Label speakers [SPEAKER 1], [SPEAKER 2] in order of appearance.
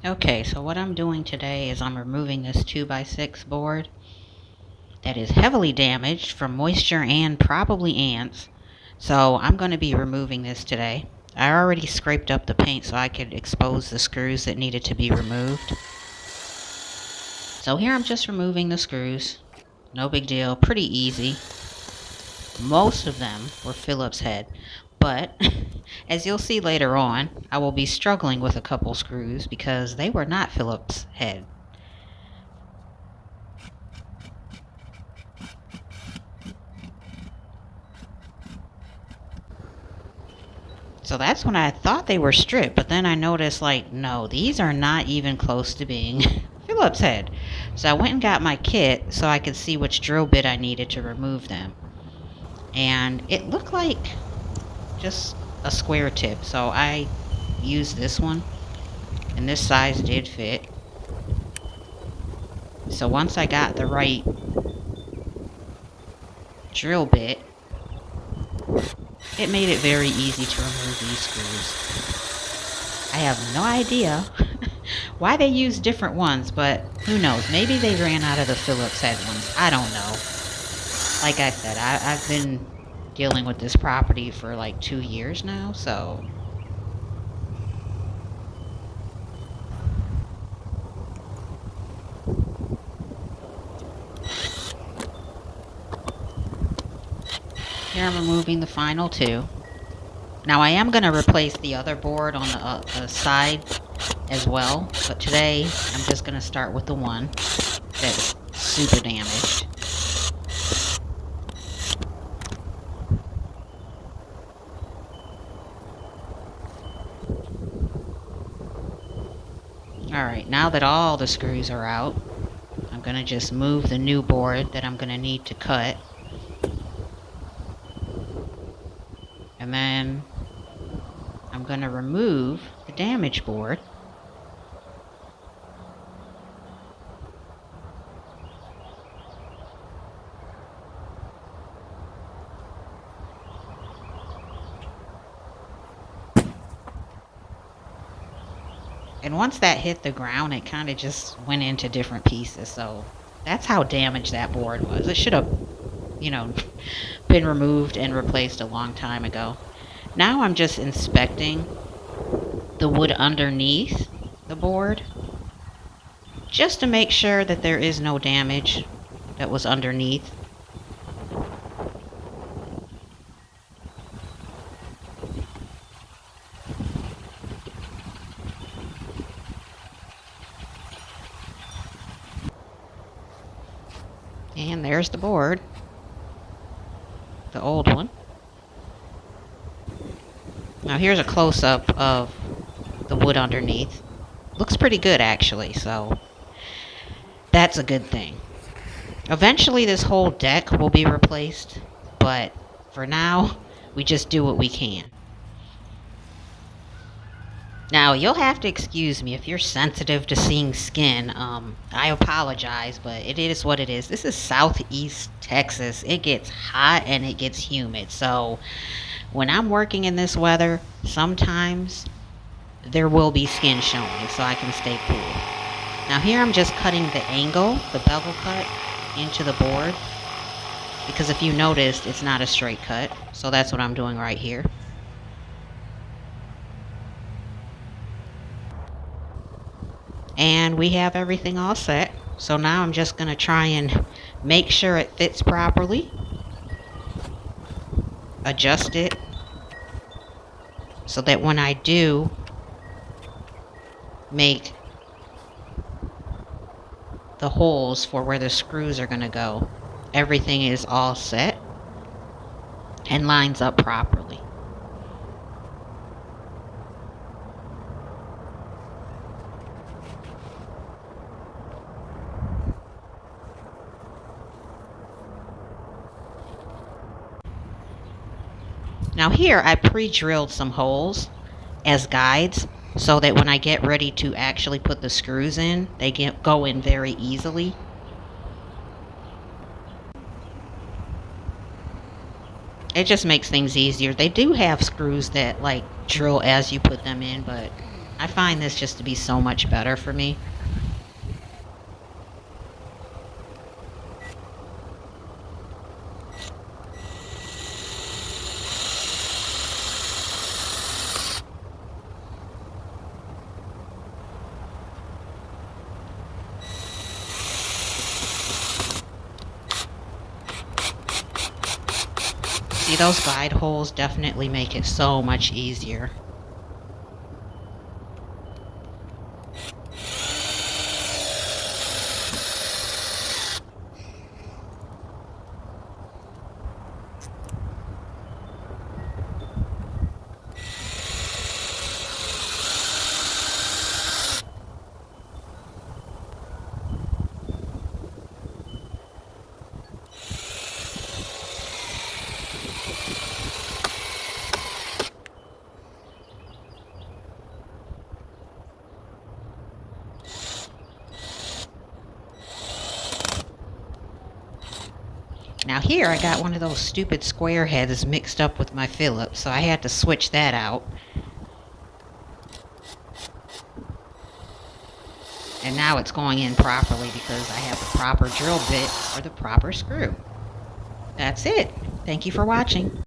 [SPEAKER 1] Okay, so what I'm doing today is I'm removing this 2x6 board that is heavily damaged from moisture and probably ants. So I'm going to be removing this today. I already scraped up the paint so I could expose the screws that needed to be removed. So here I'm just removing the screws. No big deal, pretty easy. Most of them were Phillips head, but as you'll see later on, I will be struggling with a couple screws because they were not Phillips head. So that's when I thought they were stripped, but then I noticed, like, no, these are not even close to being Phillips head. So I went and got my kit so I could see which drill bit I needed to remove them. And it looked like just a square tip, so I used this one, and this size did fit. So once I got the right drill bit, it made it very easy to remove these screws. I have no idea why they use different ones, but who knows? Maybe they ran out of the Phillips head ones. I don't know. Like I said, I've been dealing with this property for like 2 years now, so here I'm removing the final two. Now I am going to replace the other board on the side as well, but today I'm just going to start with the one that's super damaged. Alright, now that all the screws are out, I'm going to just move the new board that I'm going to need to cut. And then I'm going to remove the damaged board. And once that hit the ground, it kind of just went into different pieces. So that's how damaged that board was. It should have, you know, been removed and replaced a long time ago. Now I'm just inspecting the wood underneath the board just to make sure that there is no damage that was underneath. And there's the board, the old one. Now here's a close-up of the wood underneath. Looks pretty good actually, so that's a good thing. Eventually this whole deck will be replaced, but for now, we just do what we can. Now, you'll have to excuse me if you're sensitive to seeing skin. I apologize, but it is what it is. This is Southeast Texas. It gets hot and it gets humid. So, when I'm working in this weather, sometimes there will be skin showing so I can stay cool. Now, here I'm just cutting the angle, the bevel cut, into the board. Because if you noticed, it's not a straight cut. So, that's what I'm doing right here. And we have everything all set. So now I'm just going to try and make sure it fits properly. Adjust it so that when I do make the holes for where the screws are going to go, everything is all set and lines up properly. Now here I pre-drilled some holes as guides so that when I get ready to actually put the screws in, they go in very easily. It just makes things easier. They do have screws that like drill as you put them in, but I find this just to be so much better for me. See, those guide holes definitely make it so much easier. Now here I got one of those stupid square heads mixed up with my Phillips, so I had to switch that out. And now it's going in properly because I have the proper drill bit for the proper screw. That's it. Thank you for watching.